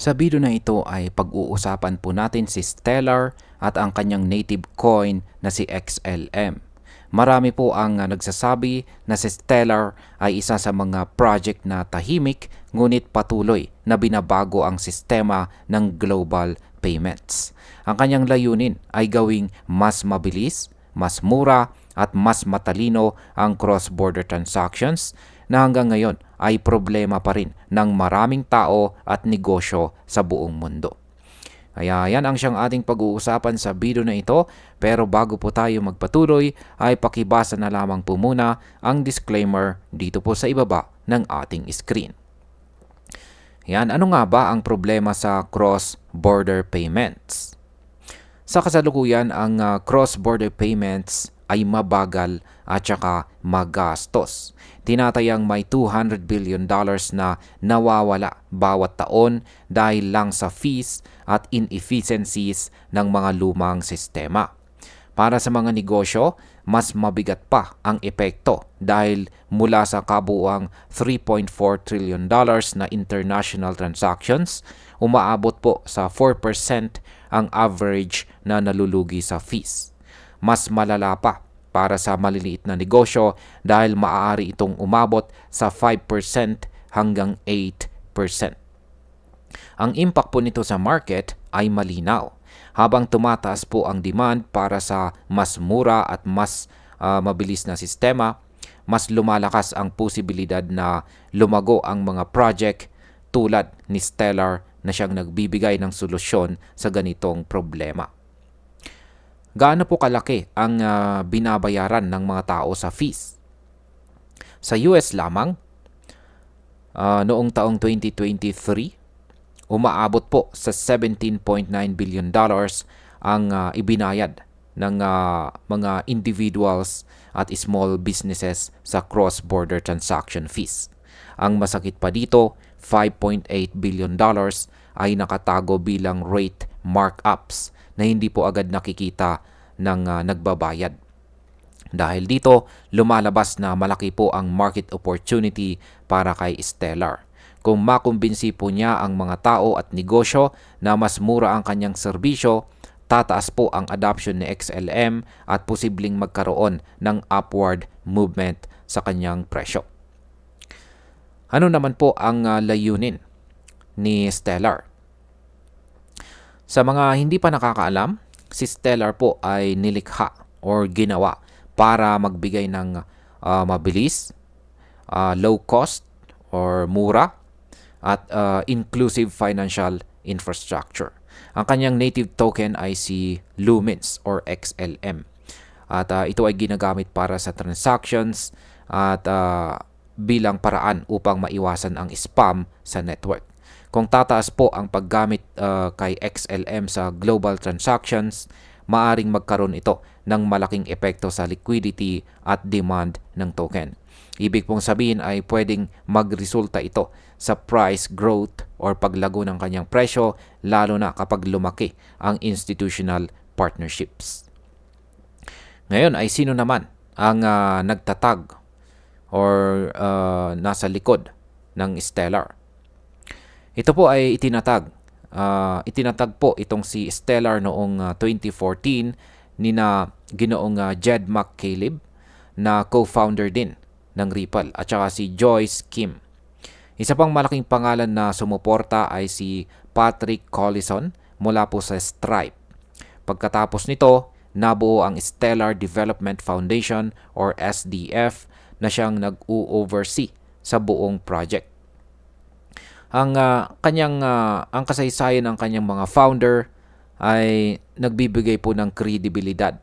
Sa video na ito ay pag-uusapan po natin si Stellar at ang kanyang native coin na si XLM. Marami po ang nagsasabi na si Stellar ay isa sa mga project na tahimik ngunit patuloy na binabago ang sistema ng global payments. Ang kanyang layunin ay gawing mas mabilis, mas mura at mas matalino ang cross-border transactions na hanggang ngayon ay problema pa rin ng maraming tao at negosyo sa buong mundo. Kaya yan ang siyang ating pag-uusapan sa video na ito, pero bago po tayo magpatuloy ay pakibasa na lamang po muna ang disclaimer dito po sa ibaba ng ating screen. Yan, ano nga ba ang problema sa cross-border payments? Sa kasalukuyan, ang cross-border payments ay mabagal at saka magastos. Tinatayang may $200 billion na nawawala bawat taon dahil lang sa fees at inefficiencies ng mga lumang sistema. Para sa mga negosyo, mas mabigat pa ang epekto dahil mula sa kabuuang $3.4 trillion na international transactions, umaabot po sa 4% ang average na nalulugi sa fees. Mas malala pa para sa maliliit na negosyo dahil maaari itong umabot sa 5% hanggang 8%. Ang impact po nito sa market ay malinaw. Habang tumataas po ang demand para sa mas mura at mas mabilis na sistema, mas lumalakas ang posibilidad na lumago ang mga project tulad ni Stellar na siyang nagbibigay ng solusyon sa ganitong problema. Gaano po kalaki ang binabayaran ng mga tao sa fees? Sa US lamang, noong taong 2023, umaabot po sa $17.9 billion ang ibinayad ng mga individuals at small businesses sa cross-border transaction fees. Ang masakit pa dito, $5.8 billion ay nakatago bilang rate markups na hindi po agad nakikita ng nagbabayad. Dahil dito, lumalabas na malaki po ang market opportunity para kay Stellar. Kung makumbinsi po niya ang mga tao at negosyo na mas mura ang kanyang serbisyo, tataas po ang adoption ni XLM at posibleng magkaroon ng upward movement sa kanyang presyo. Ano naman po ang layunin ni Stellar? Sa mga hindi pa nakakaalam, si Stellar po ay nilikha or ginawa para magbigay ng mabilis, low cost or mura at inclusive financial infrastructure. Ang kanyang native token ay si Lumens or XLM. At ito ay ginagamit para sa transactions at bilang paraan upang maiwasan ang spam sa network. Kung tataas po ang paggamit kay XLM sa global transactions, maaring magkaroon ito ng malaking epekto sa liquidity at demand ng token. Ibig pong sabihin ay pwedeng magresulta ito sa price growth or paglago ng kanyang presyo, lalo na kapag lumaki ang institutional partnerships. Ngayon ay sino naman ang nagtatag or nasa likod ng Stellar? Ito po ay itinatag po itong si Stellar noong 2014 ni na Ginoong Jed McCaleb na co-founder din ng Ripple at saka si Joyce Kim. Isa pang malaking pangalan na sumuporta ay si Patrick Collison mula po sa Stripe. Pagkatapos nito, nabuo ang Stellar Development Foundation or SDF na siyang nag-oversee sa buong project. Ang kasaysayan ng kanyang mga founder ay nagbibigay po ng kredibilidad.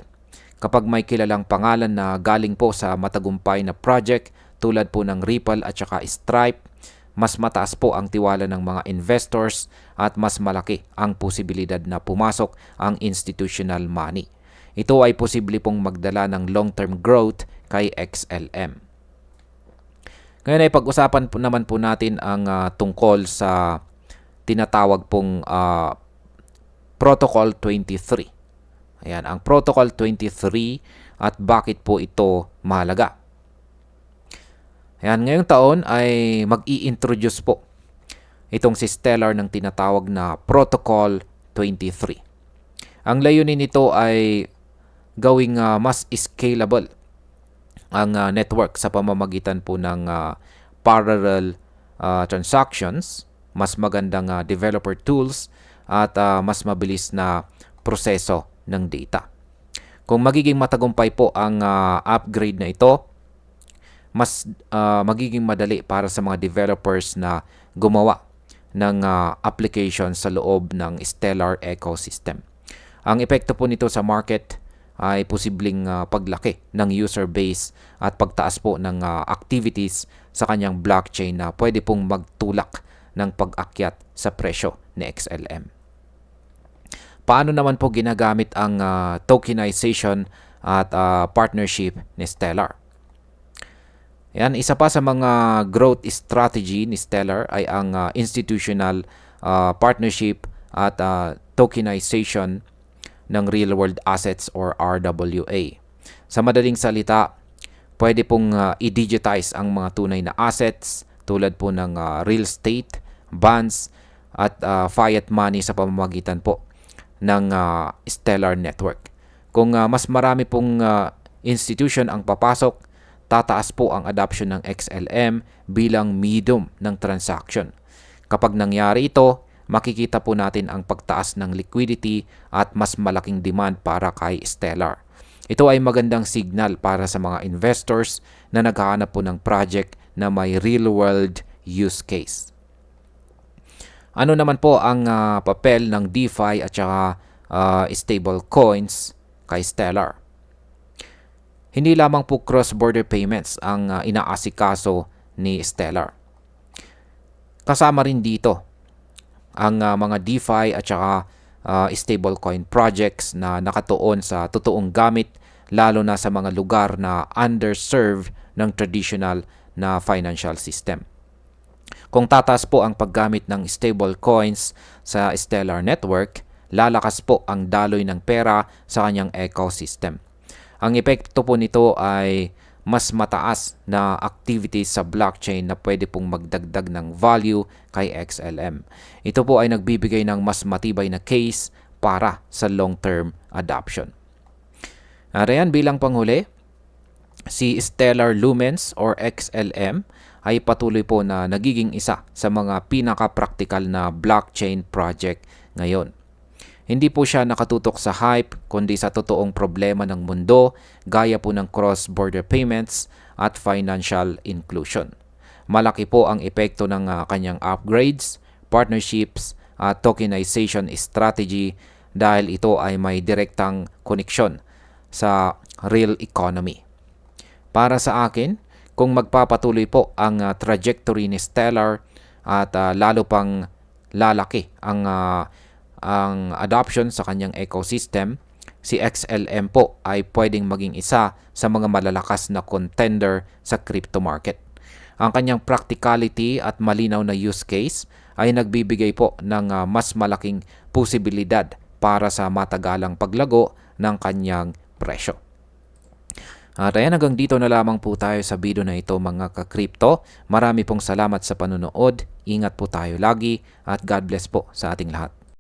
Kapag may kilalang pangalan na galing po sa matagumpay na project tulad po ng Ripple at saka Stripe, mas mataas po ang tiwala ng mga investors at mas malaki ang posibilidad na pumasok ang institutional money. Ito ay posible pong magdala ng long-term growth kay XLM. Ngayon ay pag-usapan po naman po natin ang tungkol sa tinatawag pong Protocol 23. Ayan, ang Protocol 23 at bakit po ito mahalaga. Ayan, ngayong taon ay mag-i-introduce po itong si Stellar ng tinatawag na Protocol 23. Ang layunin nito ay gawing mas scalable ang network sa pamamagitan po ng parallel transactions, mas magandang developer tools, at mas mabilis na proseso ng data. Kung magiging matagumpay po ang upgrade na ito, mas magiging madali para sa mga developers na gumawa ng application sa loob ng Stellar ecosystem. Ang epekto po nito sa market ay posibleng paglaki ng user base at pagtaas po ng activities sa kanyang blockchain na pwede pong magtulak ng pag-akyat sa presyo ni XLM. Paano naman po ginagamit ang tokenization at partnership ni Stellar? Yan, isa pa sa mga growth strategy ni Stellar ay ang institutional partnership at tokenization ng real-world assets or RWA. Sa madaling salita, pwede pong i-digitize ang mga tunay na assets tulad po ng real estate, bonds, at fiat money sa pamamagitan po ng Stellar Network. Kung mas marami pong institution ang papasok, tataas po ang adoption ng XLM bilang medium ng transaction. Kapag nangyari ito, makikita po natin ang pagtaas ng liquidity at mas malaking demand para kay Stellar. Ito ay magandang signal para sa mga investors na naghahanap po ng project na may real-world use case. Ano naman po ang papel ng DeFi at saka stable coins kay Stellar? Hindi lamang po cross-border payments ang inaasikaso ni Stellar. Kasama rin dito ang mga DeFi at saka stablecoin projects na nakatuon sa totoong gamit, lalo na sa mga lugar na underserved ng traditional na financial system. Kung tataas po ang paggamit ng stablecoins sa Stellar Network, lalakas po ang daloy ng pera sa kanyang ecosystem. Ang epekto po nito ay mas mataas na activities sa blockchain na pwede pong magdagdag ng value kay XLM. Ito po ay nagbibigay ng mas matibay na case para sa long-term adoption. Ayan, bilang panghuli, si Stellar Lumens or XLM ay patuloy po na nagiging isa sa mga pinaka-practical na blockchain project ngayon. Hindi po siya nakatutok sa hype, kundi sa totoong problema ng mundo, gaya po ng cross-border payments at financial inclusion. Malaki po ang epekto ng kanyang upgrades, partnerships at tokenization strategy dahil ito ay may direktang koneksyon sa real economy. Para sa akin, kung magpapatuloy po ang trajectory ni Stellar at lalo pang lalaki ang adoption sa kanyang ecosystem, si XLM po ay pwedeng maging isa sa mga malalakas na contender sa crypto market. Ang kanyang practicality at malinaw na use case ay nagbibigay po ng mas malaking posibilidad para sa matagalang paglago ng kanyang presyo. At ayan, hanggang dito na lamang po tayo sa video na ito mga ka-crypto. Marami pong salamat sa panonood. Ingat po tayo lagi at God bless po sa ating lahat.